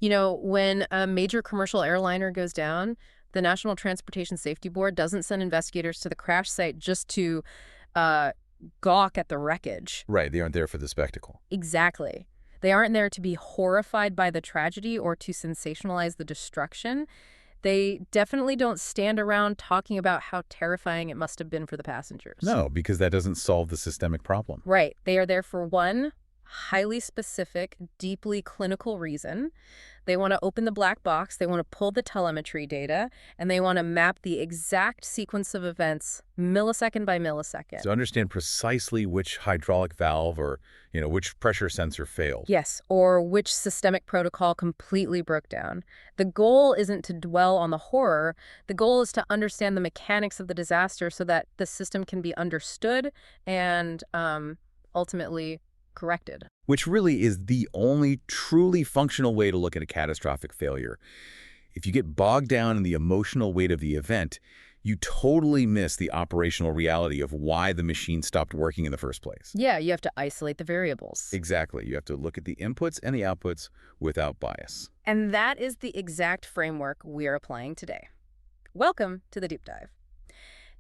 You know, when a major commercial airliner goes down, the National Transportation Safety Board doesn't send investigators to the crash site just to uh, gawk at the wreckage. Right, they aren't there for the spectacle. Exactly. They aren't there to be horrified by the tragedy or to sensationalize the destruction. They definitely don't stand around talking about how terrifying it must have been for the passengers. No, because that doesn't solve the systemic problem. Right. They are there for one highly specific, deeply clinical reason. They want to open the black box, they want to pull the telemetry data, and they want to map the exact sequence of events millisecond by millisecond. To understand precisely which hydraulic valve or, which pressure sensor failed. Yes, or which systemic protocol completely broke down. The goal isn't to dwell on the horror. The goal is to understand the mechanics of the disaster so that the system can be understood and ultimately corrected. Which really is the only truly functional way to look at a catastrophic failure. If you get bogged down in the emotional weight of the event, you totally miss the operational reality of why the machine stopped working in the first place. Yeah, you have to isolate the variables. Exactly. You have to look at the inputs and the outputs without bias. And that is the exact framework we're applying today. Welcome to the Deep Dive.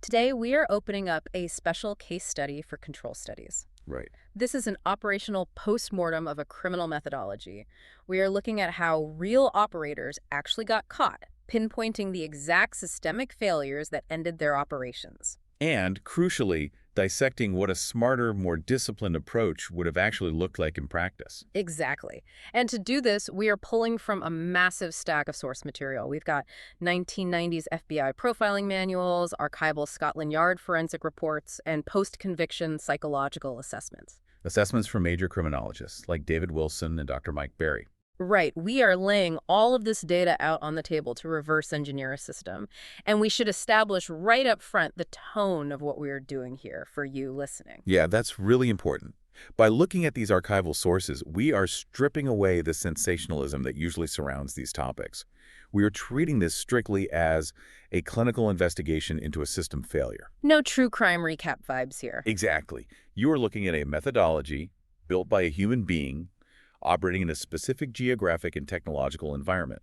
Today, we are opening up a special case study for control studies. Right. This is an operational postmortem of a criminal methodology. We are looking at how real operators actually got caught, pinpointing the exact systemic failures that ended their operations. And, crucially, dissecting what a smarter, more disciplined approach would have actually looked like in practice. Exactly. And to do this, we are pulling from a massive stack of source material. We've got 1990s FBI profiling manuals, archival Scotland Yard forensic reports, and post-conviction psychological assessments. Assessments from major criminologists like David Wilson and Dr. Mike Berry. Right. We are laying all of this data out on the table to reverse engineer a system. And we should establish right up front the tone of what we are doing here for you listening. Yeah, that's really important. By looking at these archival sources, we are stripping away the sensationalism that usually surrounds these topics. We are treating this strictly as a clinical investigation into a system failure. No true crime recap vibes here. Exactly. You are looking at a methodology built by a human being operating in a specific geographic and technological environment.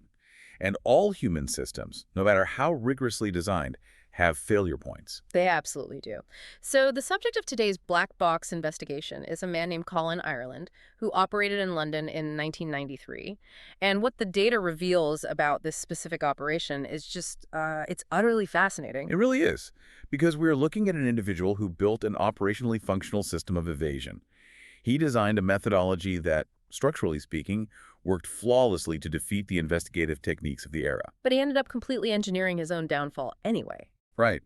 And all human systems, no matter how rigorously designed, have failure points. They absolutely do. So the subject of today's black box investigation is a man named Colin Ireland, who operated in London in 1993. And what the data reveals about this specific operation is just, it's utterly fascinating. It really is, because we are looking at an individual who built an operationally functional system of evasion. He designed a methodology that, structurally speaking, worked flawlessly to defeat the investigative techniques of the era. But he ended up completely engineering his own downfall anyway. Right.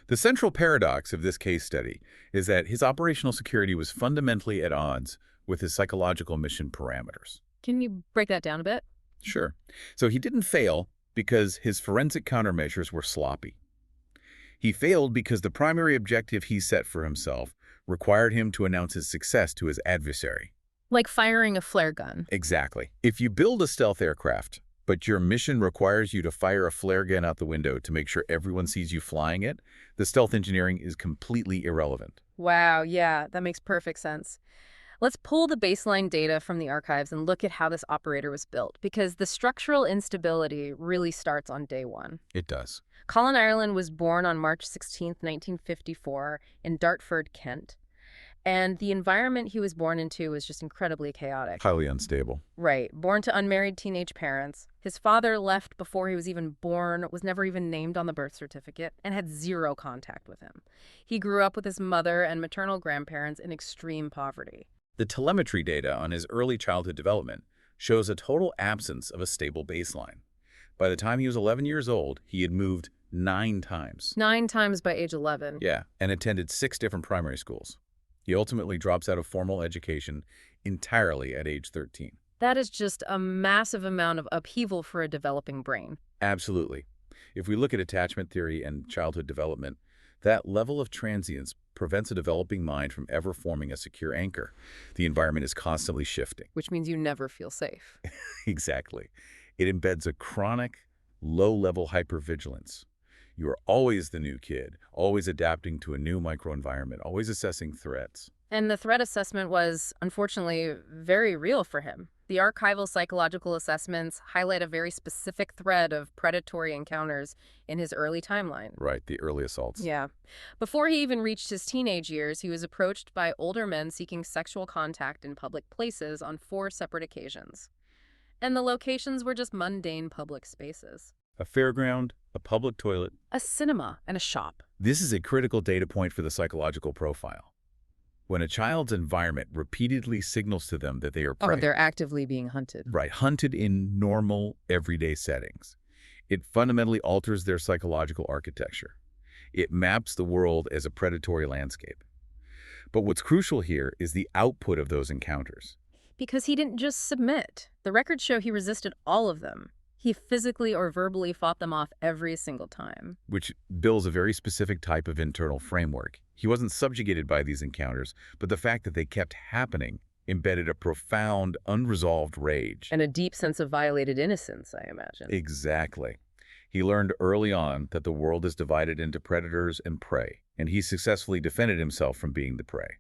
The central paradox of this case study is that his operational security was fundamentally at odds with his psychological mission parameters. Can you break that down a bit? Sure. So he didn't fail because his forensic countermeasures were sloppy. He failed because the primary objective he set for himself required him to announce his success to his adversary. Like firing a flare gun. Exactly. If you build a stealth aircraft, but your mission requires you to fire a flare gun out the window to make sure everyone sees you flying it, the stealth engineering is completely irrelevant. Wow, yeah, that makes perfect sense. Let's pull the baseline data from the archives and look at how this operator was built, because the structural instability really starts on day one. It does. Colin Ireland was born on March 16, 1954, in Dartford, Kent. And the environment he was born into was just incredibly chaotic. Highly unstable. Right. Born to unmarried teenage parents. His father left before he was even born, was never even named on the birth certificate, and had zero contact with him. He grew up with his mother and maternal grandparents in extreme poverty. The telemetry data on his early childhood development shows a total absence of a stable baseline. By the time he was 11 years old, he had moved 9 times. 9 times by age 11. Yeah, and attended 6 different primary schools. He ultimately drops out of formal education entirely at age 13. That is just a massive amount of upheaval for a developing brain. Absolutely. If we look at attachment theory and childhood development, that level of transience prevents a developing mind from ever forming a secure anchor. The environment is constantly shifting. Which means you never feel safe. Exactly. It embeds a chronic, low-level hypervigilance. You are always the new kid, always adapting to a new microenvironment, always assessing threats. And the threat assessment was, unfortunately, very real for him. The archival psychological assessments highlight a very specific thread of predatory encounters in his early timeline. Right, the early assaults. Yeah. Before he even reached his teenage years, he was approached by older men seeking sexual contact in public places on 4 separate occasions. And the locations were just mundane public spaces. A fairground, a public toilet. A cinema and a shop. This is a critical data point for the psychological profile. When a child's environment repeatedly signals to them that they are prey, Or they're actively being hunted. right, hunted in normal, everyday settings, it fundamentally alters their psychological architecture. It maps the world as a predatory landscape. But what's crucial here is the output of those encounters. Because he didn't just submit. The records show he resisted all of them. He physically or verbally fought them off every single time. Which builds a very specific type of internal framework. He wasn't subjugated by these encounters, but the fact that they kept happening embedded a profound, unresolved rage. And a deep sense of violated innocence, I imagine. Exactly. He learned early on that the world is divided into predators and prey, and he successfully defended himself from being the prey.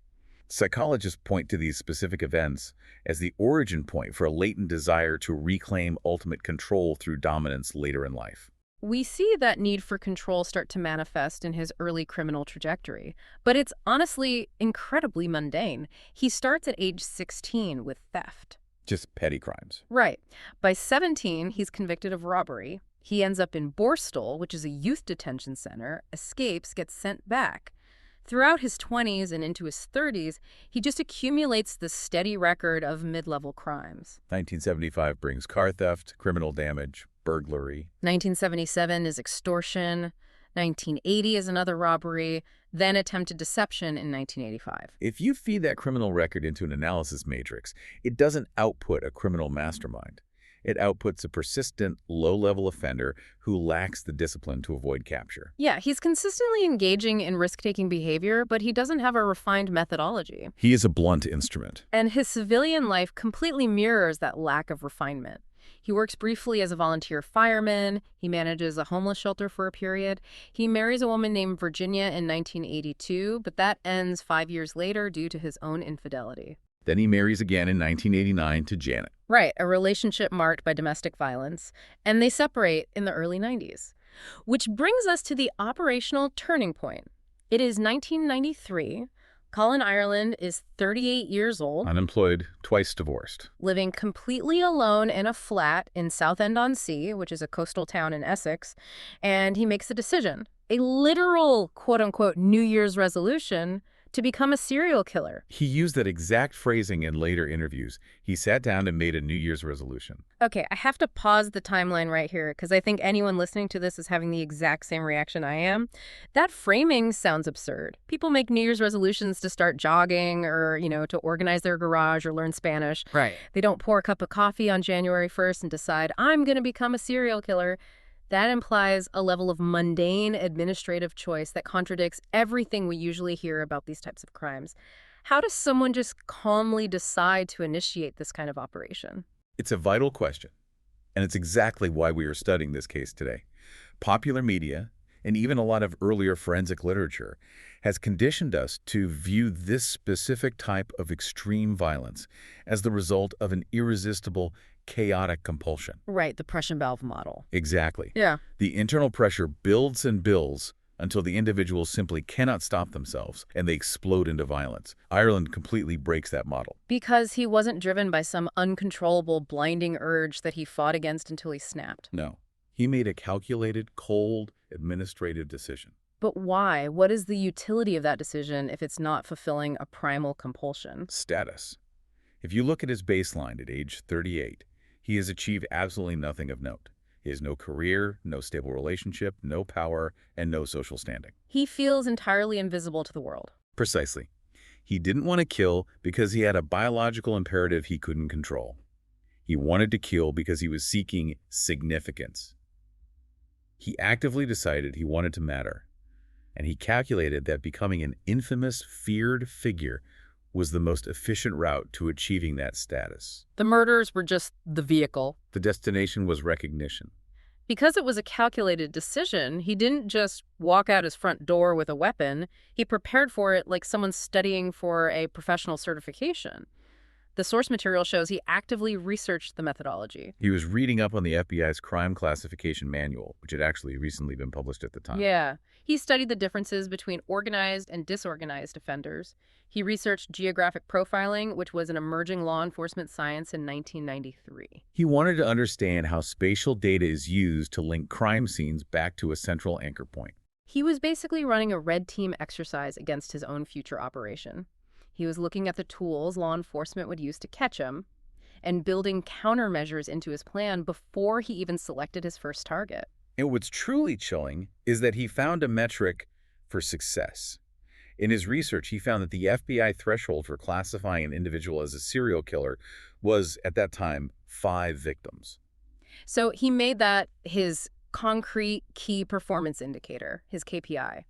Psychologists point to these specific events as the origin point for a latent desire to reclaim ultimate control through dominance later in life. We see that need for control start to manifest in his early criminal trajectory, but it's honestly incredibly mundane. He starts at age 16 with theft. Just petty crimes. Right. By 17, he's convicted of robbery. He ends up in Borstal, which is a youth detention center, escapes, gets sent back. Throughout his 20s and into his 30s, he just accumulates this steady record of mid-level crimes. 1975 brings car theft, criminal damage, burglary. 1977 is extortion. 1980 is another robbery. Then attempted deception in 1985. If you feed that criminal record into an analysis matrix, it doesn't output a criminal mastermind. It outputs a persistent, low-level offender who lacks the discipline to avoid capture. Yeah, he's consistently engaging in risk-taking behavior, but he doesn't have a refined methodology. He is a blunt instrument. And his civilian life completely mirrors that lack of refinement. He works briefly as a volunteer fireman. He manages a homeless shelter for a period. He marries a woman named Virginia in 1982, but that ends 5 years later due to his own infidelity. Then he marries again in 1989 to Janet. Right, a relationship marked by domestic violence, and they separate in the early 90s. Which brings us to the operational turning point. It is 1993. Colin Ireland is 38 years old, Unemployed, twice divorced. living completely alone in a flat in Southend-on-Sea, which is a coastal town in Essex, and he makes a decision, a literal quote-unquote New Year's resolution, to become a serial killer. He used that exact phrasing in later interviews. He sat down and made a New Year's resolution. Okay, I have to pause the timeline right here because I think anyone listening to this is having the exact same reaction I am. That framing sounds absurd. People make New Year's resolutions to start jogging or, to organize their garage or learn Spanish. Right. They don't pour a cup of coffee on January 1st and decide, I'm going to become a serial killer. That implies a level of mundane administrative choice that contradicts everything we usually hear about these types of crimes. How does someone just calmly decide to initiate this kind of operation? It's a vital question, and it's exactly why we are studying this case today. Popular media, and even a lot of earlier forensic literature, has conditioned us to view this specific type of extreme violence as the result of an irresistible, chaotic compulsion. Right, the Prussian valve model. Exactly. Yeah. The internal pressure builds and builds until the individuals simply cannot stop themselves, and they explode into violence. Ireland completely breaks that model. Because he wasn't driven by some uncontrollable, blinding urge that he fought against until he snapped. No. He made a calculated, cold, administrative decision. But why? What is the utility of that decision if it's not fulfilling a primal compulsion? Status. If you look at his baseline at age 38, he has achieved absolutely nothing of note. He has no career, no stable relationship, no power, and no social standing. He feels entirely invisible to the world. Precisely. He didn't want to kill because he had a biological imperative he couldn't control. He wanted to kill because he was seeking significance. He actively decided he wanted to matter, and he calculated that becoming an infamous, feared figure was the most efficient route to achieving that status. The murders were just the vehicle. The destination was recognition. Because it was a calculated decision, he didn't just walk out his front door with a weapon. He prepared for it like someone studying for a professional certification. The source material shows he actively researched the methodology. He was reading up on the FBI's crime classification manual, which had actually recently been published at the time. Yeah. He studied the differences between organized and disorganized offenders. He researched geographic profiling, which was an emerging law enforcement science in 1993. He wanted to understand how spatial data is used to link crime scenes back to a central anchor point. He was basically running a red team exercise against his own future operation. He was looking at the tools law enforcement would use to catch him and building countermeasures into his plan before he even selected his first target. And what's truly chilling is that he found a metric for success. In his research, he found that the FBI threshold for classifying an individual as a serial killer was, at that time, 5 victims. So he made that his concrete key performance indicator, his KPI.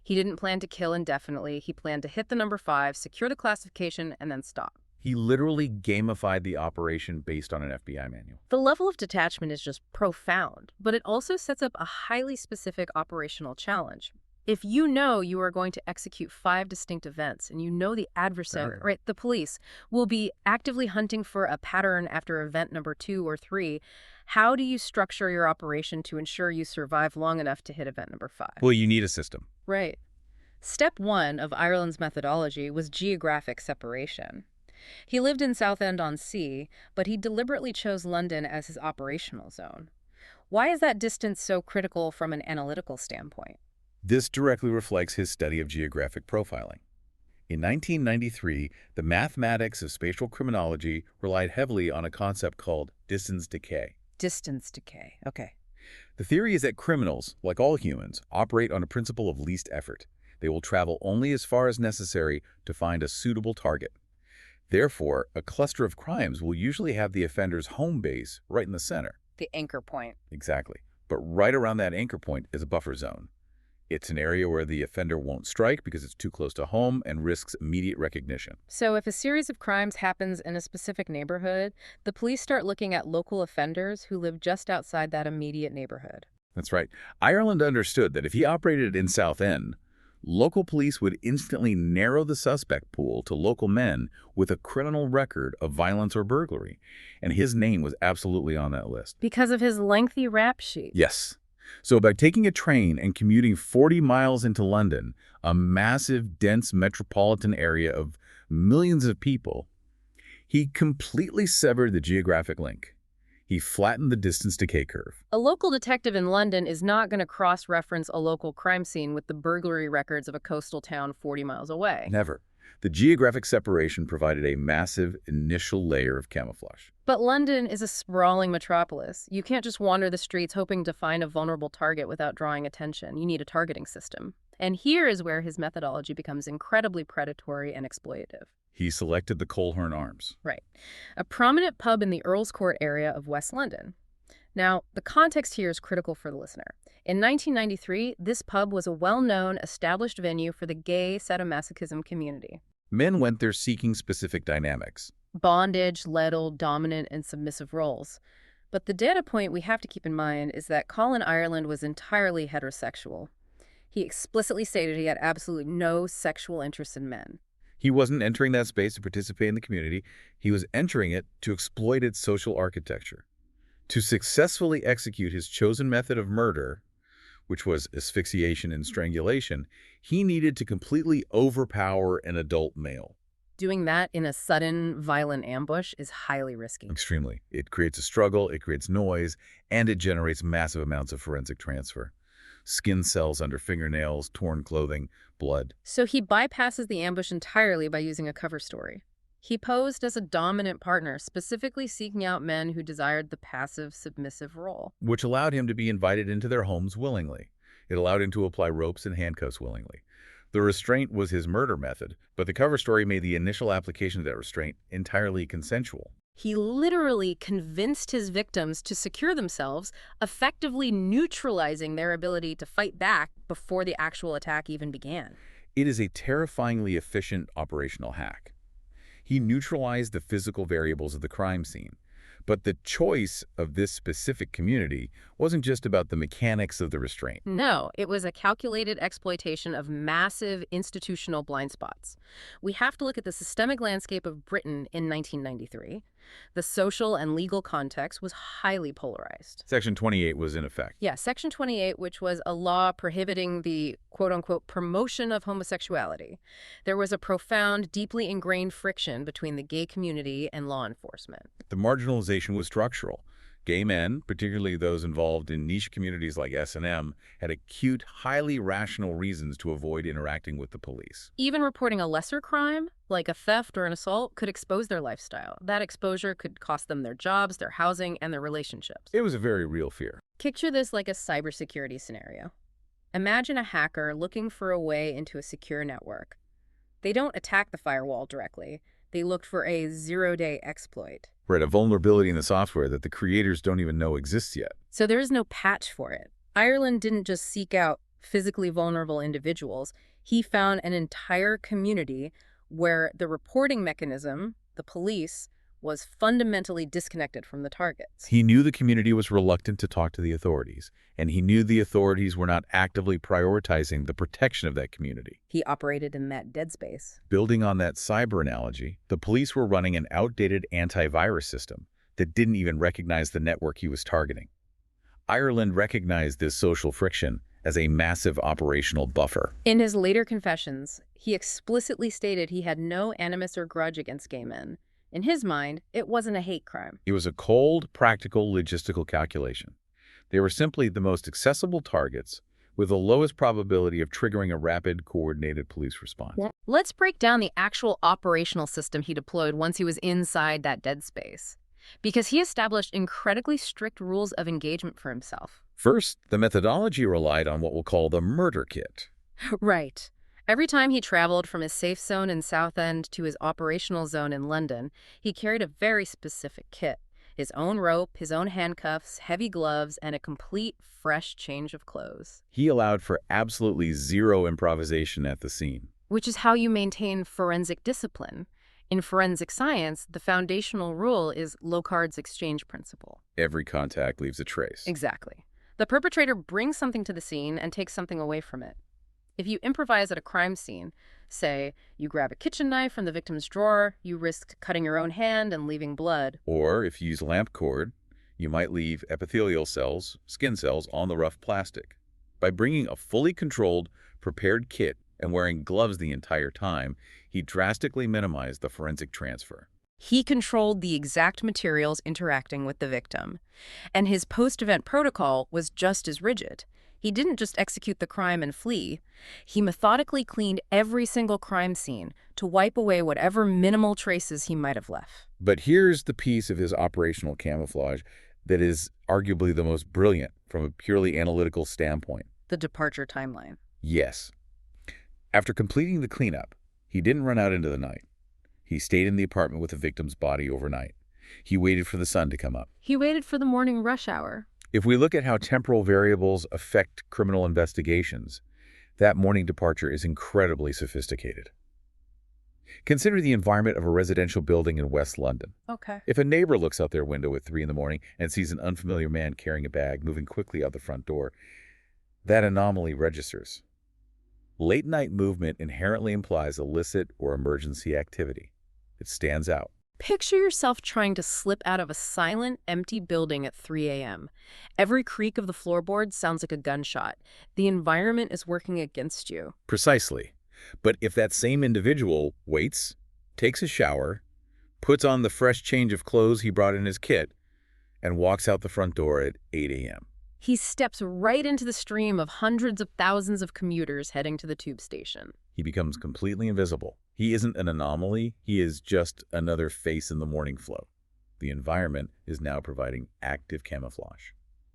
He didn't plan to kill indefinitely. He planned to hit the number 5, secure the classification, and then stop. He literally gamified the operation based on an FBI manual. The level of detachment is just profound, but it also sets up a highly specific operational challenge. If you know you are going to execute 5 distinct events and you know the adversary, right, the police, will be actively hunting for a pattern after event number 2 or 3, how do you structure your operation to ensure you survive long enough to hit event number 5? Well, you need a system. Right. Step 1 of Ireland's methodology was geographic separation. He lived in Southend-on-Sea, but he deliberately chose London as his operational zone. Why is that distance so critical from an analytical standpoint? This directly reflects his study of geographic profiling. In 1993, the mathematics of spatial criminology relied heavily on a concept called distance decay. Distance decay. Okay. The theory is that criminals, like all humans, operate on a principle of least effort. They will travel only as far as necessary to find a suitable target. Therefore, a cluster of crimes will usually have the offender's home base right in the center. The anchor point. Exactly. But right around that anchor point is a buffer zone. It's an area where the offender won't strike because it's too close to home and risks immediate recognition. So if a series of crimes happens in a specific neighborhood, the police start looking at local offenders who live just outside that immediate neighborhood. That's right. Ireland understood that if he operated in Southend, local police would instantly narrow the suspect pool to local men with a criminal record of violence or burglary, and his name was absolutely on that list. Because of his lengthy rap sheet. Yes. So by taking a train and commuting 40 miles into London, a massive, dense metropolitan area of millions of people, he completely severed the geographic link. He flattened the distance decay curve. A local detective in London is not going to cross-reference a local crime scene with the burglary records of a coastal town 40 miles away. Never. The geographic separation provided a massive initial layer of camouflage. But London is a sprawling metropolis. You can't just wander the streets hoping to find a vulnerable target without drawing attention. You need a targeting system. And here is where his methodology becomes incredibly predatory and exploitative. He selected the Colin Arms. Right. A prominent pub in the Earl's Court area of West London. Now, the context here is critical for the listener. In 1993, this pub was a well-known, established venue for the gay sadomasochism community. Men went there seeking specific dynamics. Bondage, ladle, dominant, and submissive roles. But the data point we have to keep in mind is that Colin Ireland was entirely heterosexual. He explicitly stated he had absolutely no sexual interest in men. He wasn't entering that space to participate in the community. He was entering it to exploit its social architecture. To successfully execute his chosen method of murder, which was asphyxiation and strangulation, he needed to completely overpower an adult male. Doing that in a sudden, violent ambush is highly risky. Extremely. It creates a struggle, it creates noise, and it generates massive amounts of forensic transfer. Skin cells under fingernails, torn clothing, blood. So he bypasses the ambush entirely by using a cover story. He posed as a dominant partner, specifically seeking out men who desired the passive, submissive role. Which allowed him to be invited into their homes willingly. It allowed him to apply ropes and handcuffs willingly. The restraint was his murder method, but the cover story made the initial application of that restraint entirely consensual. He literally convinced his victims to secure themselves, effectively neutralizing their ability to fight back before the actual attack even began. It is a terrifyingly efficient operational hack. He neutralized the physical variables of the crime scene, But the choice of this specific community wasn't just about the mechanics of the restraint. No, it was a calculated exploitation of massive institutional blind spots. We have to look at the systemic landscape of Britain in 1993. The social and legal context was highly polarized. Section 28 was in effect. Yeah, Section 28, which was a law prohibiting the quote-unquote promotion of homosexuality. There was a profound, deeply ingrained friction between the gay community and law enforcement. The marginalization was structural. Gay men, particularly those involved in niche communities like S&M, had acute, highly rational reasons to avoid interacting with the police. Even reporting a lesser crime, like a theft or an assault, could expose their lifestyle. That exposure could cost them their jobs, their housing, and their relationships. It was a very real fear. Picture this like a cybersecurity scenario. Imagine a hacker looking for a way into a secure network. They don't attack the firewall directly. They looked for a zero-day exploit. We're at a vulnerability in the software that the creators don't even know exists yet. So there is no patch for it. Ireland didn't just seek out physically vulnerable individuals. He found an entire community where the reporting mechanism, the police, was fundamentally disconnected from the targets. He knew the community was reluctant to talk to the authorities, and he knew the authorities were not actively prioritizing the protection of that community. He operated in that dead space. Building on that cyber analogy, the police were running an outdated antivirus system that didn't even recognize the network he was targeting. Ireland recognized this social friction as a massive operational buffer. In his later confessions, he explicitly stated he had no animus or grudge against gay men. In his mind, it wasn't a hate crime. It was a cold, practical, logistical calculation. They were simply the most accessible targets with the lowest probability of triggering a rapid, coordinated police response. Let's break down the actual operational system he deployed once he was inside that dead space, because he established incredibly strict rules of engagement for himself. First, the methodology relied on what we'll call the murder kit. Right. Every time he traveled from his safe zone in Southend to his operational zone in London, he carried a very specific kit. His own rope, his own handcuffs, heavy gloves, and a complete, fresh change of clothes. He allowed for absolutely zero improvisation at the scene. Which is how you maintain forensic discipline. In forensic science, the foundational rule is Locard's exchange principle. Every contact leaves a trace. Exactly. The perpetrator brings something to the scene and takes something away from it. If you improvise at a crime scene, say you grab a kitchen knife from the victim's drawer, you risk cutting your own hand and leaving blood. Or if you use lamp cord, you might leave epithelial cells, skin cells, on the rough plastic. By bringing a fully controlled, prepared kit and wearing gloves the entire time, he drastically minimized the forensic transfer. He controlled the exact materials interacting with the victim. And his post-event protocol was just as rigid. He didn't just execute the crime and flee. He methodically cleaned every single crime scene to wipe away whatever minimal traces he might have left. But here's the piece of his operational camouflage that is arguably the most brilliant from a purely analytical standpoint. The departure timeline. Yes. After completing the cleanup, he didn't run out into the night. He stayed in the apartment with the victim's body overnight. He waited for the sun to come up. He waited for the morning rush hour. If we look at how temporal variables affect criminal investigations, that morning departure is incredibly sophisticated. Consider the environment of a residential building in West London. Okay. If a neighbor looks out their window at 3 in the morning and sees an unfamiliar man carrying a bag moving quickly out the front door, that anomaly registers. Late-night movement inherently implies illicit or emergency activity. It stands out. Picture yourself trying to slip out of a silent, empty building at 3 a.m. Every creak of the floorboards sounds like a gunshot. The environment is working against you. Precisely. But if that same individual waits, takes a shower, puts on the fresh change of clothes he brought in his kit, and walks out the front door at 8 a.m., he steps right into the stream of hundreds of thousands of commuters heading to the tube station. he becomes completely invisible. He isn't an anomaly. He is just another face in the morning flow. The environment is now providing active camouflage.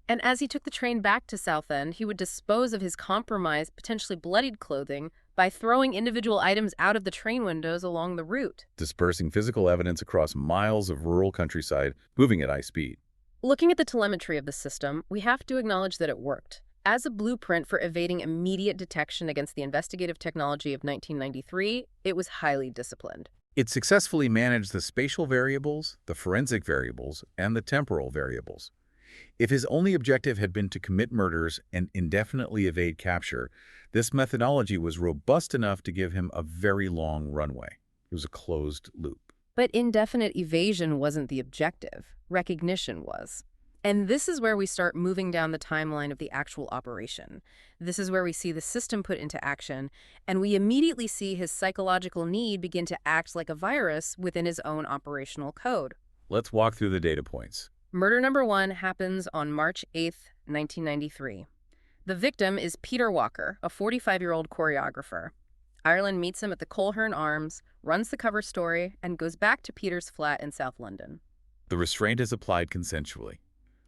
And as he took the train back to Southend, he would dispose of his compromised, potentially bloodied clothing by throwing individual items out of the train windows along the route, Dispersing physical evidence across miles of rural countryside, moving at high speed. Looking at the telemetry of the system, we have to acknowledge that it worked. As a blueprint for evading immediate detection against the investigative technology of 1993, it was highly disciplined. It successfully managed the spatial variables, the forensic variables, and the temporal variables. If his only objective had been to commit murders and indefinitely evade capture, this methodology was robust enough to give him a very long runway. It was a closed loop. But indefinite evasion wasn't the objective. Recognition was. And this is where we start moving down the timeline of the actual operation. This is where we see the system put into action, and we immediately see his psychological need begin to act like a virus within his own operational code. Let's walk through the data points. Murder number 1 happens on March 8th, 1993. The victim is Peter Walker, a 45-year-old choreographer. Ireland meets him at the Coleherne Arms, runs the cover story, and goes back to Peter's flat in South London. The restraint is applied consensually.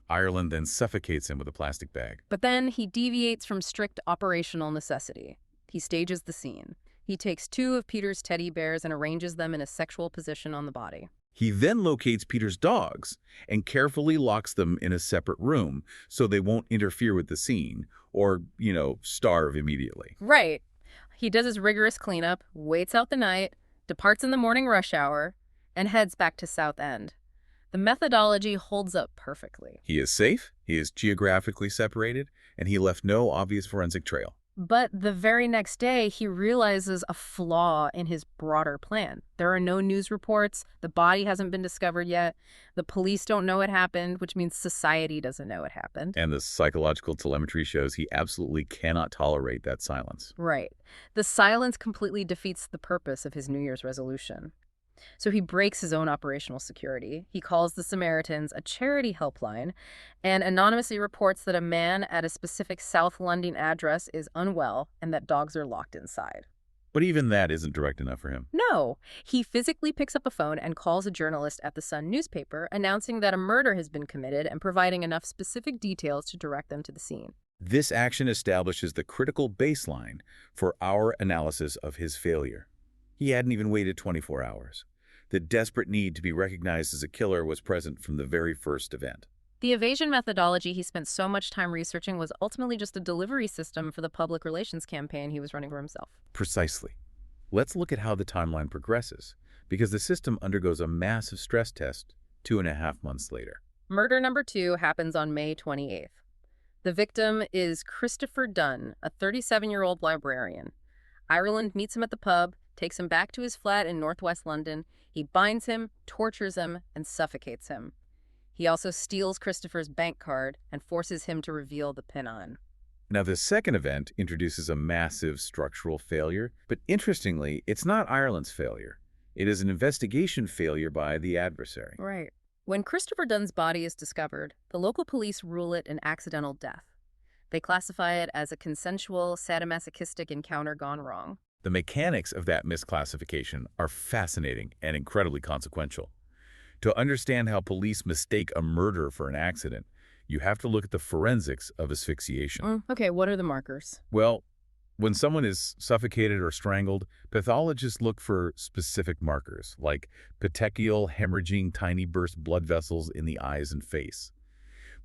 Ireland then suffocates him with a plastic bag. But then he deviates from strict operational necessity. He stages the scene. He takes 2 of Peter's teddy bears and arranges them in a sexual position on the body. He then locates Peter's dogs and carefully locks them in a separate room so they won't interfere with the scene or, starve immediately. Right. He does his rigorous cleanup, waits out the night, departs in the morning rush hour, and heads back to Southend. The methodology holds up perfectly. He is safe, he is geographically separated, and he left no obvious forensic trail. But the very next day, he realizes a flaw in his broader plan. There are no news reports. The body hasn't been discovered yet. The police don't know it happened, which means society doesn't know it happened. And the psychological telemetry shows he absolutely cannot tolerate that silence. Right. The silence completely defeats the purpose of his New Year's resolution. So he breaks his own operational security. He calls the Samaritans a charity helpline and anonymously reports that a man at a specific South London address is unwell and that dogs are locked inside. But even that isn't direct enough for him. No, he physically picks up a phone and calls a journalist at the Sun newspaper announcing that a murder has been committed and providing enough specific details to direct them to the scene. This action establishes the critical baseline for our analysis of his failure. He hadn't even waited 24 hours. The desperate need to be recognized as a killer was present from the very first event. The evasion methodology he spent so much time researching was ultimately just a delivery system for the public relations campaign he was running for himself. Precisely. Let's look at how the timeline progresses, because the system undergoes a massive stress test 2.5 months later. Murder number 2 happens on May 28th. The victim is Christopher Dunn, a 37-year-old librarian. Ireland meets him at the pub, takes him back to his flat in northwest London. He binds him, tortures him, and suffocates him. He also steals Christopher's bank card and forces him to reveal the pin-on. Now, the second event introduces a massive structural failure, but interestingly, it's not Ireland's failure. It is an investigation failure by the adversary. Right. When Christopher Dunn's body is discovered, the local police rule it an accidental death. They classify it as a consensual, sadomasochistic encounter gone wrong. The mechanics of that misclassification are fascinating and incredibly consequential. To understand how police mistake a murder for an accident, you have to look at the forensics of asphyxiation. Okay, what are the markers? Well, when someone is suffocated or strangled, pathologists look for specific markers, like petechial hemorrhaging tiny burst blood vessels in the eyes and face.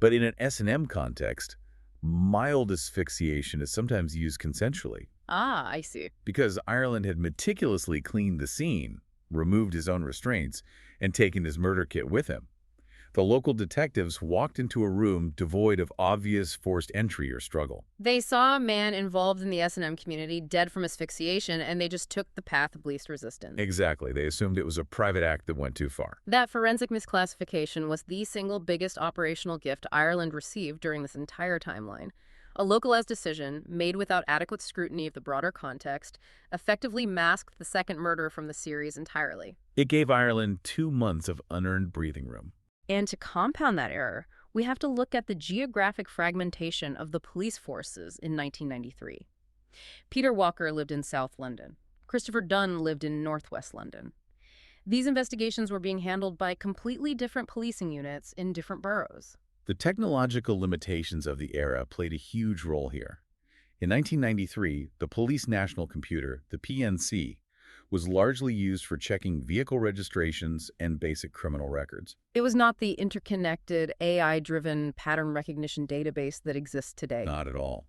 But in an S&M context, mild asphyxiation is sometimes used consensually. Ah, I see. Because Ireland had meticulously cleaned the scene, removed his own restraints, and taken his murder kit with him. The local detectives walked into a room devoid of obvious forced entry or struggle. They saw a man involved in the S&M community dead from asphyxiation, and they just took the path of least resistance. Exactly. They assumed it was a private act that went too far. That forensic misclassification was the single biggest operational gift Ireland received during this entire timeline. A localized decision, made without adequate scrutiny of the broader context, effectively masked the second murder from the series entirely. It gave Ireland 2 months of unearned breathing room. And to compound that error, we have to look at the geographic fragmentation of the police forces in 1993. Peter Walker lived in South London. Christopher Dunn lived in northwest London. These investigations were being handled by completely different policing units in different boroughs. The technological limitations of the era played a huge role here. In 1993, the Police National Computer, the PNC, was largely used for checking vehicle registrations and basic criminal records. It was not the interconnected, AI-driven pattern recognition database that exists today. Not at all.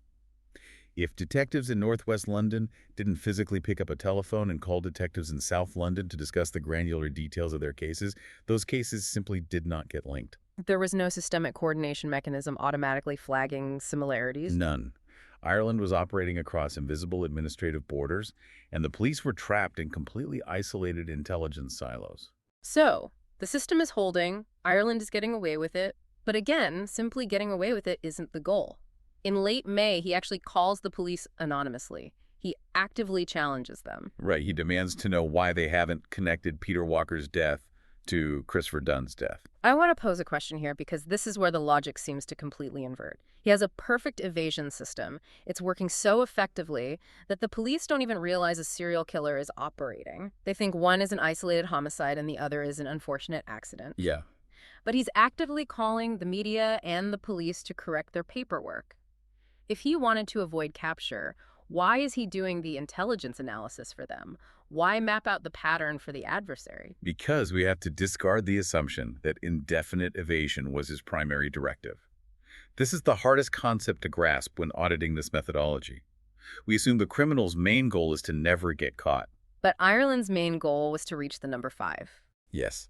If detectives in Northwest London didn't physically pick up a telephone and call detectives in South London to discuss the granular details of their cases, those cases simply did not get linked. There was no systemic coordination mechanism automatically flagging similarities. None. Ireland was operating across invisible administrative borders, and the police were trapped in completely isolated intelligence silos. So, the system is holding, Ireland is getting away with it, but again, simply getting away with it isn't the goal. In late May, he actually calls the police anonymously. He actively challenges them. Right, he demands to know why they haven't connected Peter Walker's death to Christopher Dunn's death. I want to pose a question here because this is where the logic seems to completely invert. He has a perfect evasion system. It's working so effectively that the police don't even realize a serial killer is operating. They think one is an isolated homicide and the other is an unfortunate accident. Yeah. But he's actively calling the media and the police to correct their paperwork. If he wanted to avoid capture, why is he doing the intelligence analysis for them? Why map out the pattern for the adversary? Because we have to discard the assumption that indefinite evasion was his primary directive. This is the hardest concept to grasp when auditing this methodology. We assume the criminal's main goal is to never get caught. But Ireland's main goal was to reach the number 5. Yes.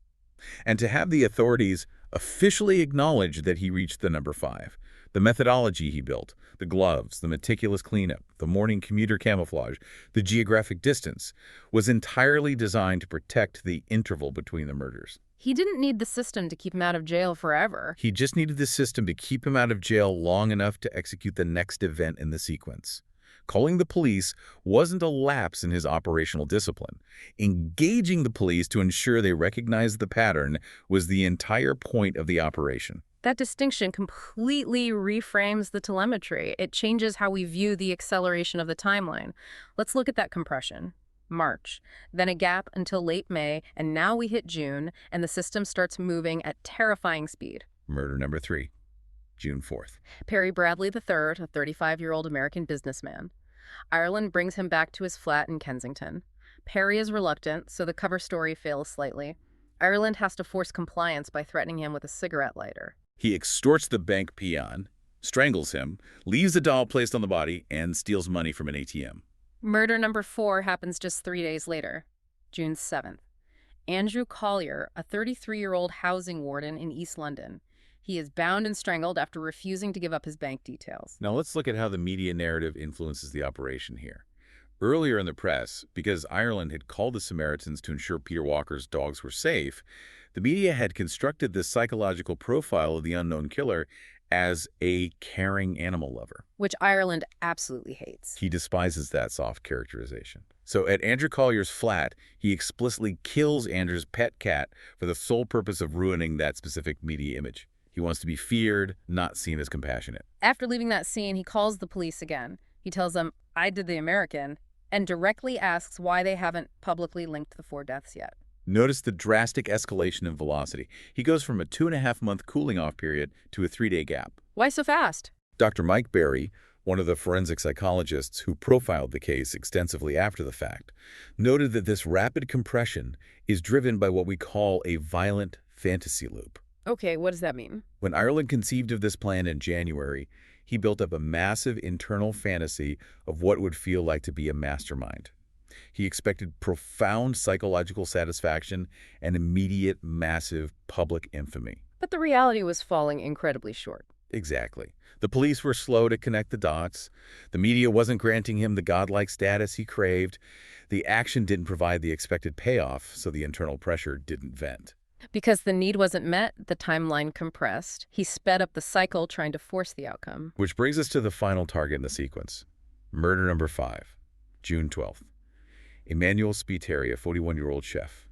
And to have the authorities officially acknowledge that he reached the number 5. The methodology he built, the gloves, the meticulous cleanup, the morning commuter camouflage, the geographic distance, was entirely designed to protect the interval between the murders. He didn't need the system to keep him out of jail forever. He just needed the system to keep him out of jail long enough to execute the next event in the sequence. Calling the police wasn't a lapse in his operational discipline. Engaging the police to ensure they recognized the pattern was the entire point of the operation. That distinction completely reframes the telemetry. It changes how we view the acceleration of the timeline. Let's look at that compression. March, then a gap until late May, and now we hit June, and the system starts moving at terrifying speed. Murder number 3, June 4th. Perry Bradley III, a 35-year-old American businessman. Ireland brings him back to his flat in Kensington. Perry is reluctant, so the cover story fails slightly. Ireland has to force compliance by threatening him with a cigarette lighter. He extorts the bank peon, strangles him, leaves the doll placed on the body, and steals money from an ATM. Murder number 4 happens just 3 days later, June 7th. Andrew Collier, a 33-year-old housing warden in East London. He is bound and strangled after refusing to give up his bank details. Now let's look at how the media narrative influences the operation here. Earlier in the press, because Ireland had called the Samaritans to ensure Peter Walker's dogs were safe, the media had constructed this psychological profile of the unknown killer as a caring animal lover. Which Ireland absolutely hates. He despises that soft characterization. So at Andrew Collier's flat, he explicitly kills Andrew's pet cat for the sole purpose of ruining that specific media image. He wants to be feared, not seen as compassionate. After leaving that scene, he calls the police again. He tells them, "I did the American," and directly asks why they haven't publicly linked the 4 deaths yet. Notice the drastic escalation in velocity. He goes from a 2.5-month cooling-off period to a 3-day gap. Why so fast? Dr. Mike Berry, one of the forensic psychologists who profiled the case extensively after the fact, noted that this rapid compression is driven by what we call a violent fantasy loop. Okay, what does that mean? When Ireland conceived of this plan in January, he built up a massive internal fantasy of what it would feel like to be a mastermind. He expected profound psychological satisfaction and immediate, massive public infamy. But the reality was falling incredibly short. Exactly. The police were slow to connect the dots. The media wasn't granting him the godlike status he craved. The action didn't provide the expected payoff, so the internal pressure didn't vent. Because the need wasn't met, the timeline compressed. He sped up the cycle trying to force the outcome. Which brings us to the final target in the sequence. Murder number 5, June 12th. Emmanuel Spiteri, a 41-year-old chef.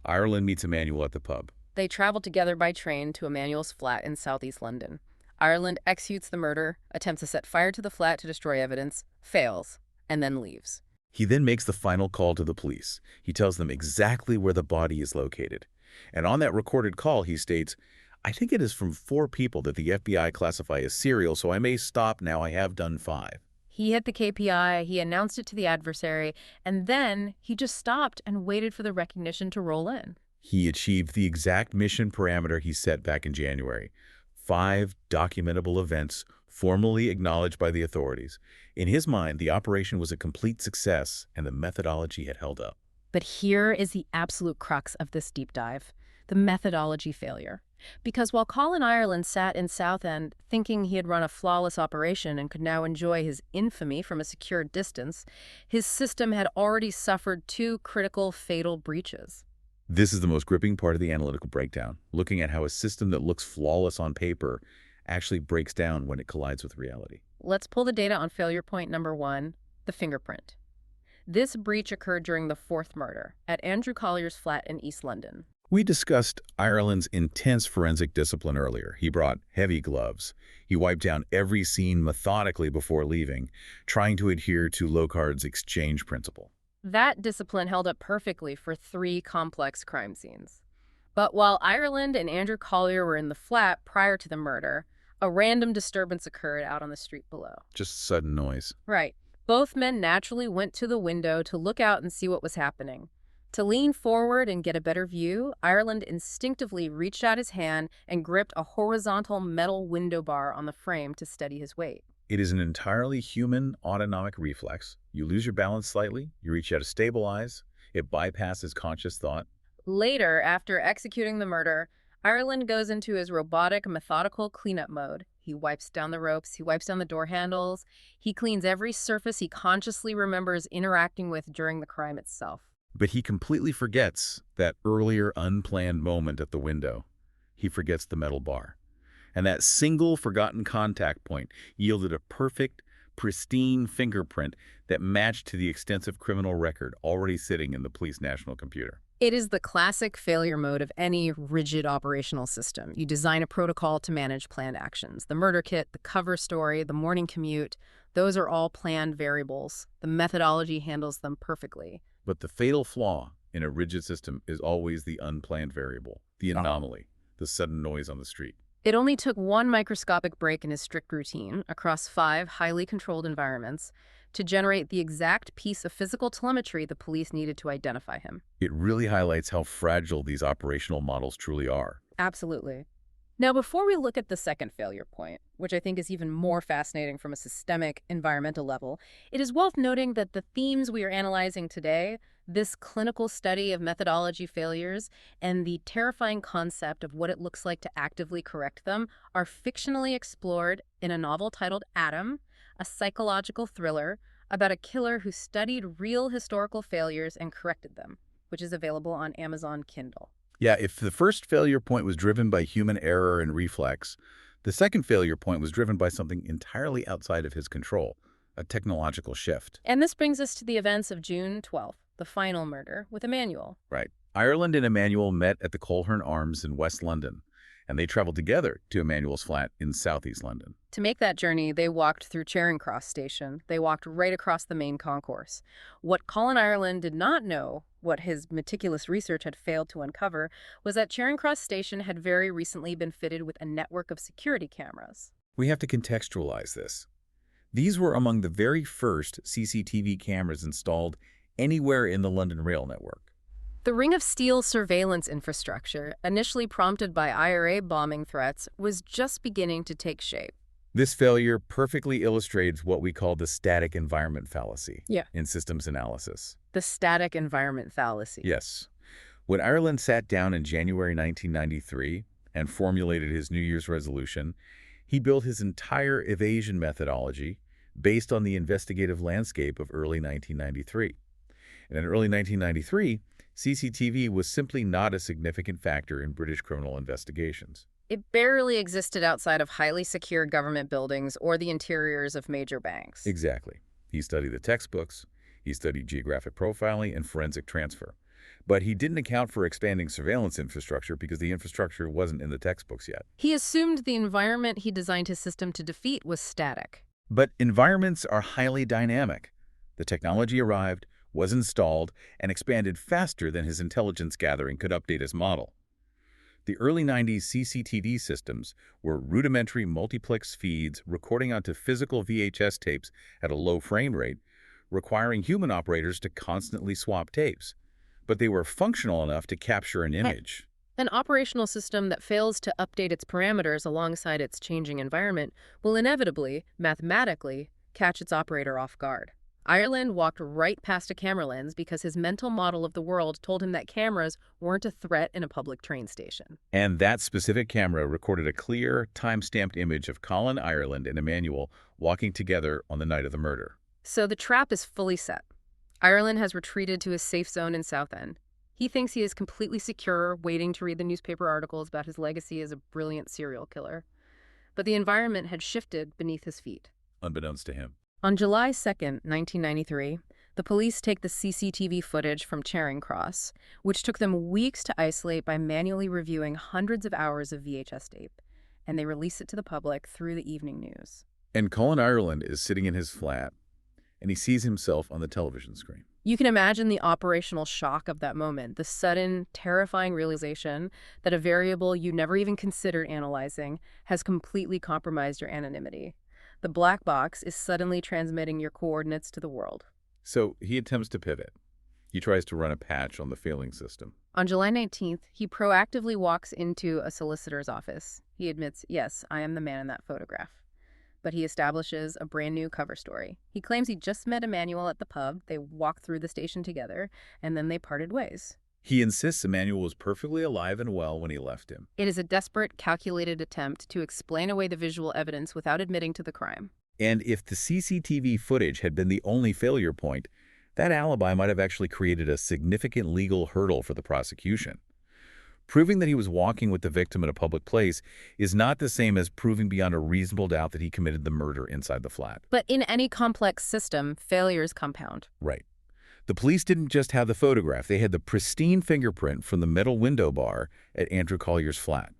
Ireland meets Emmanuel at the pub. They travel together by train to Emmanuel's flat in southeast London. Ireland executes the murder, attempts to set fire to the flat to destroy evidence, fails, and then leaves. He then makes the final call to the police. He tells them exactly where the body is located. And on that recorded call, he states, "I think it is from 4 people that the FBI classify as serial, so I may stop now. I have done 5. He hit the KPI, he announced it to the adversary, and then he just stopped and waited for the recognition to roll in. He achieved the exact mission parameter he set back in January. 5 documentable events formally acknowledged by the authorities. In his mind, the operation was a complete success and the methodology had held up. But here is the absolute crux of this deep dive, the methodology failure. Because while Colin Ireland sat in Southend thinking he had run a flawless operation and could now enjoy his infamy from a secure distance, his system had already suffered 2 critical, fatal breaches. This is the most gripping part of the analytical breakdown, looking at how a system that looks flawless on paper actually breaks down when it collides with reality. Let's pull the data on failure point number 1, the fingerprint. This breach occurred during the 4th murder at Andrew Collier's flat in East London. We discussed Ireland's intense forensic discipline earlier. He brought heavy gloves. He wiped down every scene methodically before leaving, trying to adhere to Locard's exchange principle. That discipline held up perfectly for 3 complex crime scenes. But while Ireland and Andrew Collier were in the flat prior to the murder, a random disturbance occurred out on the street below. Just sudden noise. Right. Both men naturally went to the window to look out and see what was happening. To lean forward and get a better view, Ireland instinctively reached out his hand and gripped a horizontal metal window bar on the frame to steady his weight. It is an entirely human autonomic reflex. You lose your balance slightly, you reach out to stabilize, it bypasses conscious thought. Later, after executing the murder, Ireland goes into his robotic, methodical cleanup mode. He wipes down the ropes, he wipes down the door handles, he cleans every surface he consciously remembers interacting with during the crime itself. But he completely forgets that earlier unplanned moment at the window. He forgets the metal bar. And that single forgotten contact point yielded a perfect, pristine fingerprint that matched to the extensive criminal record already sitting in the police national computer. It is the classic failure mode of any rigid operational system. You design a protocol to manage planned actions. The murder kit, the cover story, the morning commute, those are all planned variables. The methodology handles them perfectly. But the fatal flaw in a rigid system is always the unplanned variable, the anomaly, the sudden noise on the street. It only took one microscopic break in his strict routine across 5 highly controlled environments to generate the exact piece of physical telemetry the police needed to identify him. It really highlights how fragile these operational models truly are. Absolutely. Now, before we look at the second failure point, which I think is even more fascinating from a systemic environmental level, it is worth noting that the themes we are analyzing today, this clinical study of methodology failures and the terrifying concept of what it looks like to actively correct them, are fictionally explored in a novel titled Adam, a psychological thriller about a killer who studied real historical failures and corrected them, which is available on Amazon Kindle. Yeah, if the first failure point was driven by human error and reflex, the second failure point was driven by something entirely outside of his control, a technological shift. And this brings us to the events of June 12th, the final murder, with Emmanuel. Right. Ireland and Emmanuel met at the Colin Arms in West London, and they traveled together to Emmanuel's flat in southeast London. To make that journey, they walked through Charing Cross Station. They walked right across the main concourse. What Colin Ireland did not know, what his meticulous research had failed to uncover, was that Charing Cross Station had very recently been fitted with a network of security cameras. We have to contextualize this. These were among the very first CCTV cameras installed anywhere in the London rail network. The Ring of Steel surveillance infrastructure, initially prompted by IRA bombing threats, was just beginning to take shape. This failure perfectly illustrates what we call the static environment fallacy in systems analysis. The static environment fallacy. Yes. When Ireland sat down in January 1993 and formulated his New Year's resolution, he built his entire evasion methodology based on the investigative landscape of early 1993. And in early 1993, CCTV was simply not a significant factor in British criminal investigations. It barely existed outside of highly secure government buildings or the interiors of major banks. Exactly. He studied the textbooks, he studied geographic profiling and forensic transfer. But he didn't account for expanding surveillance infrastructure because the infrastructure wasn't in the textbooks yet. He assumed the environment he designed his system to defeat was static. But environments are highly dynamic. The technology arrived, was installed, and expanded faster than his intelligence gathering could update his model. The early 90s CCTV systems were rudimentary multiplex feeds recording onto physical VHS tapes at a low frame rate, requiring human operators to constantly swap tapes. But they were functional enough to capture an image. An operational system that fails to update its parameters alongside its changing environment will inevitably, mathematically, catch its operator off guard. Ireland walked right past a camera lens because his mental model of the world told him that cameras weren't a threat in a public train station. And that specific camera recorded a clear, time-stamped image of Colin, Ireland, and Emmanuel walking together on the night of the murder. So the trap is fully set. Ireland has retreated to his safe zone in Southend. He thinks he is completely secure, waiting to read the newspaper articles about his legacy as a brilliant serial killer. But the environment had shifted beneath his feet. Unbeknownst to him. On July 2nd, 1993, the police take the CCTV footage from Charing Cross, which took them weeks to isolate by manually reviewing hundreds of hours of VHS tape, and they release it to the public through the evening news. And Colin Ireland is sitting in his flat, and he sees himself on the television screen. You can imagine the operational shock of that moment, the sudden, terrifying realization that a variable you never even considered analyzing has completely compromised your anonymity. The black box is suddenly transmitting your coordinates to the world. So he attempts to pivot. He tries to run a patch on the failing system. On July 19th, he proactively walks into a solicitor's office. He admits, yes, I am the man in that photograph. But he establishes a brand new cover story. He claims he just met Emmanuel at the pub, they walked through the station together, and then they parted ways. He insists Emmanuel was perfectly alive and well when he left him. It is a desperate, calculated attempt to explain away the visual evidence without admitting to the crime. And if the CCTV footage had been the only failure point, that alibi might have actually created a significant legal hurdle for the prosecution. Proving that he was walking with the victim in a public place is not the same as proving beyond a reasonable doubt that he committed the murder inside the flat. But in any complex system, failures compound. Right. The police didn't just have the photograph. They had the pristine fingerprint from the metal window bar at Andrew Collier's flat.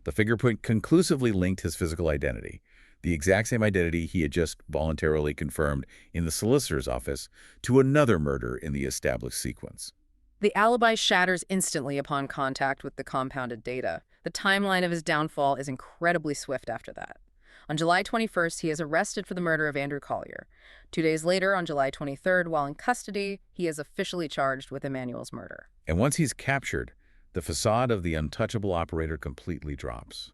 The fingerprint conclusively linked his physical identity, the exact same identity he had just voluntarily confirmed in the solicitor's office, to another murder in the established sequence. The alibi shatters instantly upon contact with the compounded data. The timeline of his downfall is incredibly swift after that. On July 21st, he is arrested for the murder of Andrew Collier. 2 days later, on July 23rd, while in custody, he is officially charged with Emmanuel's murder. And once he's captured, the facade of the untouchable operator completely drops.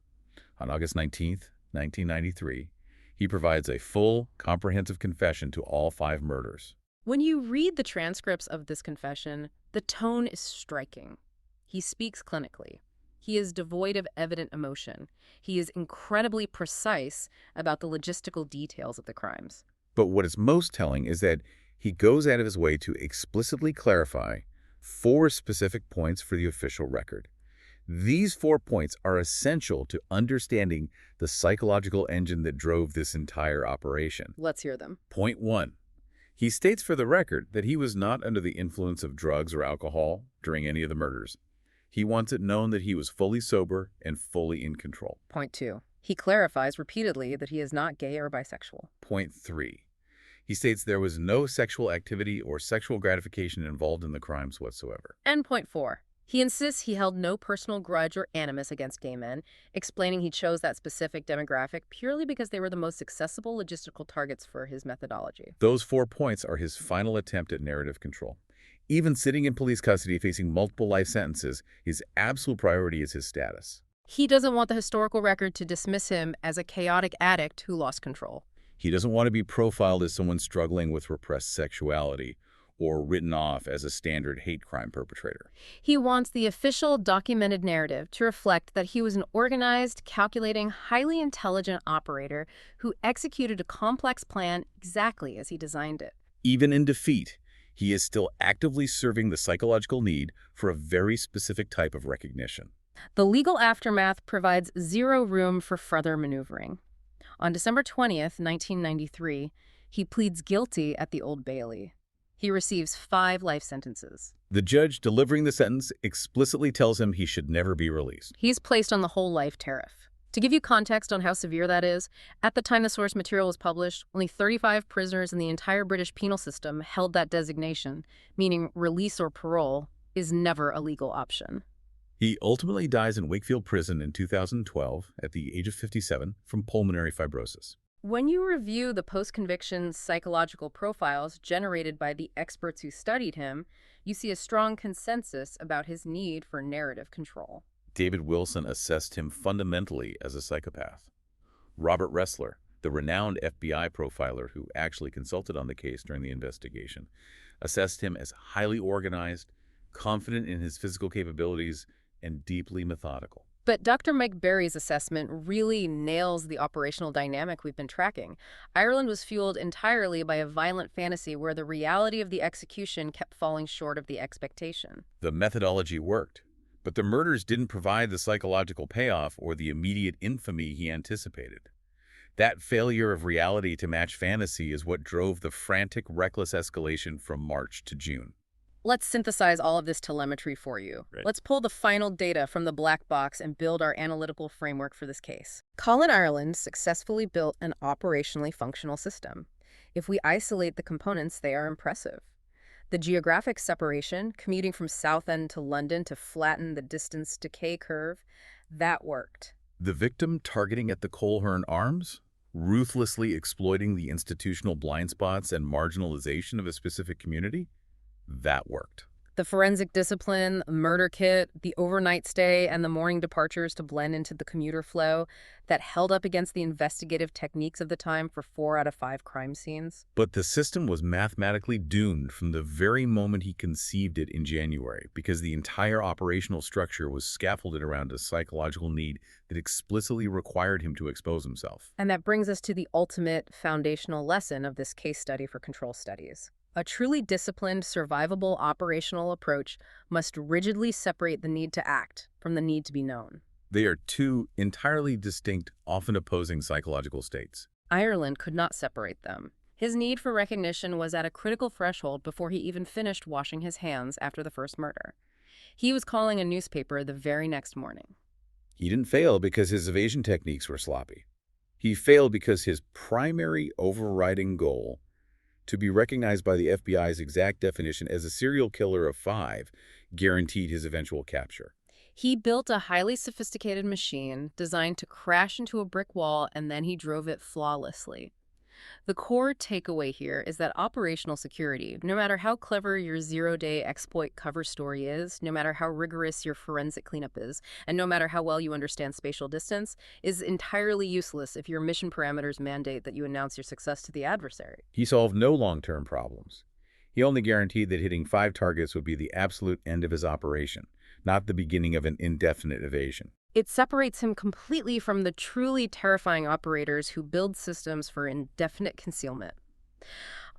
On August 19th, 1993, he provides a full, comprehensive confession to all 5 murders. When you read the transcripts of this confession, the tone is striking. He speaks clinically. He is devoid of evident emotion. He is incredibly precise about the logistical details of the crimes. But what is most telling is that he goes out of his way to explicitly clarify 4 specific points for the official record. These 4 points are essential to understanding the psychological engine that drove this entire operation. Let's hear them. Point 1. He states for the record that he was not under the influence of drugs or alcohol during any of the murders. He wants it known that he was fully sober and fully in control. Point 2. He clarifies repeatedly that he is not gay or bisexual. Point 3. He states there was no sexual activity or sexual gratification involved in the crimes whatsoever. And point 4. He insists he held no personal grudge or animus against gay men, explaining he chose that specific demographic purely because they were the most accessible logistical targets for his methodology. Those 4 points are his final attempt at narrative control. Even sitting in police custody facing multiple life sentences, his absolute priority is his status. He doesn't want the historical record to dismiss him as a chaotic addict who lost control. He doesn't want to be profiled as someone struggling with repressed sexuality or written off as a standard hate crime perpetrator. He wants the official documented narrative to reflect that he was an organized, calculating, highly intelligent operator who executed a complex plan exactly as he designed it. Even in defeat, he is still actively serving the psychological need for a very specific type of recognition. The legal aftermath provides zero room for further maneuvering. On December 20th, 1993, he pleads guilty at the Old Bailey. He receives 5 life sentences. The judge delivering the sentence explicitly tells him he should never be released. He's placed on the whole life tariff. To give you context on how severe that is, at the time the source material was published, only 35 prisoners in the entire British penal system held that designation, meaning release or parole is never a legal option. He ultimately dies in Wakefield Prison in 2012 at the age of 57 from pulmonary fibrosis. When you review the post-conviction psychological profiles generated by the experts who studied him, you see a strong consensus about his need for narrative control. David Wilson assessed him fundamentally as a psychopath. Robert Ressler, the renowned FBI profiler who actually consulted on the case during the investigation, assessed him as highly organized, confident in his physical capabilities, and deeply methodical. But Dr. Mike Berry's assessment really nails the operational dynamic we've been tracking. Ireland was fueled entirely by a violent fantasy where the reality of the execution kept falling short of the expectation. The methodology worked, but the murders didn't provide the psychological payoff or the immediate infamy he anticipated. That failure of reality to match fantasy is what drove the frantic, reckless escalation from March to June. Let's synthesize all of this telemetry for you. Right. Let's pull the final data from the black box and build our analytical framework for this case. Colin, Ireland successfully built an operationally functional system. If we isolate the components, they are impressive. The geographic separation, commuting from Southend to London to flatten the distance decay curve, that worked. The victim targeting at the Coleherne Arms, ruthlessly exploiting the institutional blind spots and marginalization of a specific community, that worked. The forensic discipline, murder kit, the overnight stay, and the morning departures to blend into the commuter flow that held up against the investigative techniques of the time for 4 out of 5 crime scenes. But the system was mathematically doomed from the very moment he conceived it in January because the entire operational structure was scaffolded around a psychological need that explicitly required him to expose himself. And that brings us to the ultimate foundational lesson of this case study for control studies. A truly disciplined, survivable operational approach must rigidly separate the need to act from the need to be known. They are two entirely distinct, often opposing psychological states. Ireland could not separate them. His need for recognition was at a critical threshold before he even finished washing his hands after the first murder. He was calling a newspaper the very next morning. He didn't fail because his evasion techniques were sloppy. He failed because his primary overriding goal, to be recognized by the FBI's exact definition as a serial killer of 5, guaranteed his eventual capture. He built a highly sophisticated machine designed to crash into a brick wall, and then he drove it flawlessly. The core takeaway here is that operational security, no matter how clever your zero-day exploit cover story is, no matter how rigorous your forensic cleanup is, and no matter how well you understand spatial distance, is entirely useless if your mission parameters mandate that you announce your success to the adversary. He solved no long-term problems. He only guaranteed that hitting 5 targets would be the absolute end of his operation, not the beginning of an indefinite evasion. It separates him completely from the truly terrifying operators who build systems for indefinite concealment.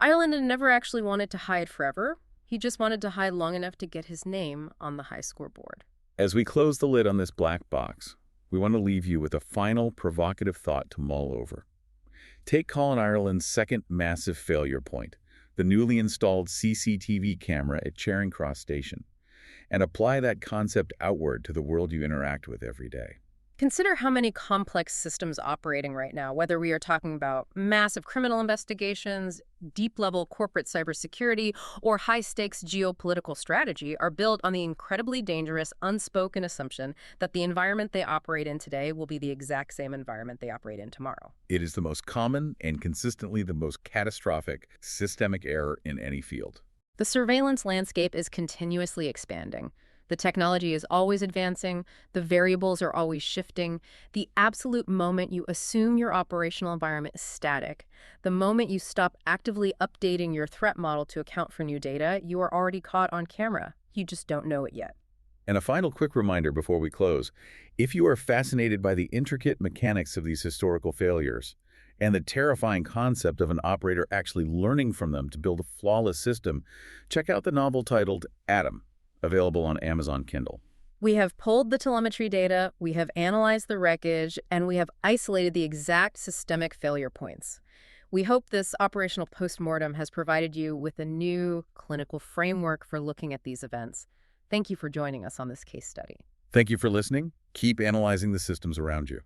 Ireland had never actually wanted to hide forever. He just wanted to hide long enough to get his name on the high scoreboard. As we close the lid on this black box, we want to leave you with a final provocative thought to mull over. Take Colin Ireland's second massive failure point, the newly installed CCTV camera at Charing Cross Station, and apply that concept outward to the world you interact with every day. Consider how many complex systems operating right now, whether we are talking about massive criminal investigations, deep-level corporate cybersecurity, or high-stakes geopolitical strategy, are built on the incredibly dangerous, unspoken assumption that the environment they operate in today will be the exact same environment they operate in tomorrow. It is the most common and consistently the most catastrophic systemic error in any field. The surveillance landscape is continuously expanding. The technology is always advancing. The variables are always shifting. The absolute moment you assume your operational environment is static, the moment you stop actively updating your threat model to account for new data, you are already caught on camera. You just don't know it yet. And a final quick reminder before we close. If you are fascinated by the intricate mechanics of these historical failures, and the terrifying concept of an operator actually learning from them to build a flawless system, check out the novel titled Atom, available on Amazon Kindle. We have pulled the telemetry data, we have analyzed the wreckage, and we have isolated the exact systemic failure points. We hope this operational postmortem has provided you with a new clinical framework for looking at these events. Thank you for joining us on this case study. Thank you for listening. Keep analyzing the systems around you.